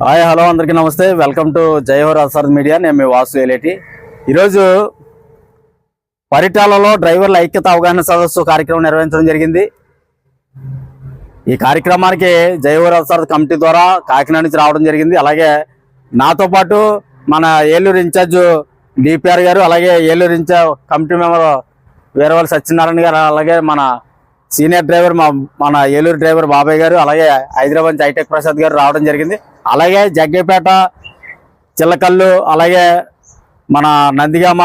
Hi hello అందరికీ నమస్తే. Welcome to జయహోర్ అసార్ మీడియా. నేను మీ వాసు ఏలేటి. ఈరోజు పరిటాలలో డ్రైవర్ల ఐక్యత అవగాహన సదస్సు కార్యక్రమం నిర్వహించడం జరిగింది. ఈ కార్యక్రమానికి జయహోర్ అసార్ కమిటీ ద్వారా కాకినాడ నుంచి రావడం జరిగింది. అలాగే నాతో పాటు మన ఏలూరు ఇన్ఛార్జ్ డిపిఆర్ గారు, అలాగే Eluru incharge committee member Veeravalli Satyanarayana garu, అలాగే మన సీనియర్ డ్రైవర్ మన ఏలూరు డ్రైవర్ బాబాయ్ గారు, అలాగే హైదరాబాద్ నుంచి హైటెక్ ప్రసాద్ గారు రావడం జరిగింది. అలాగే జగ్గేపేట, చిల్లకల్లు, అలాగే మన నందిగామ,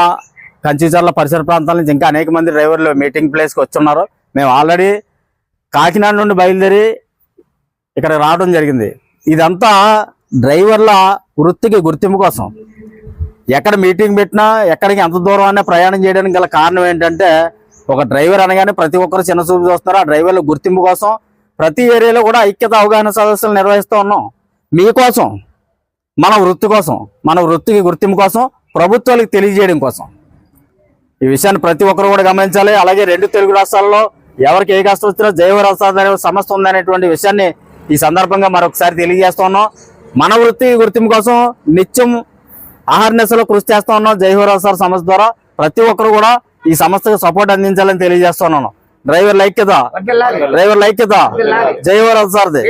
కంచిచర్ల పరిసర ప్రాంతాల నుంచి ఇంకా అనేక మంది డ్రైవర్లు మీటింగ్ ప్లేస్కి వచ్చున్నారు. మేము ఆల్రెడీ కాకినాడ నుండి బయలుదేరి ఇక్కడ రావడం జరిగింది. ఇదంతా డ్రైవర్ల వృత్తికి గుర్తింపు కోసం. ఎక్కడ మీటింగ్ పెట్టినా ఎక్కడికి ఎంత దూరం అనే ప్రయాణం చేయడానికి గల కారణం ఏంటంటే, ఒక డ్రైవర్ అనగానే ప్రతి ఒక్కరు చిన్న చూపు చూస్తున్నారు. ఆ డ్రైవర్ల గుర్తింపు కోసం ప్రతి ఏరియాలో కూడా ఐక్యత అవగాహన సదస్సులు నిర్వహిస్తూ ఉన్నాం. మీకోసం, మన వృత్తి కోసం, మన వృత్తికి గుర్తింపు కోసం, ప్రభుత్వాలకు తెలియజేయడం కోసం. ఈ విషయాన్ని ప్రతి ఒక్కరు కూడా గమనించాలి. అలాగే రెండు తెలుగు రాష్ట్రాల్లో ఎవరికి ఏ కష్టం వచ్చినా జయహోర్ అసార్ అనే సంస్థ ఉందనేటువంటి విషయాన్ని ఈ సందర్భంగా మరొకసారి తెలియజేస్తూ ఉన్నాం. మన వృత్తికి గుర్తింపు కోసం నిత్యం ఆహార్నెస్లో కృషి చేస్తూ ఉన్నాం. జయహోర్ అసార్ సంస్థ ద్వారా ప్రతి ఒక్కరు కూడా ఈ సంస్థకు సపోర్ట్ అందించాలని తెలియజేస్తున్నాను. డ్రైవర్ల ఐక్యత, డ్రైవర్ల ఐక్యత, జయహోర్ అసార్ది.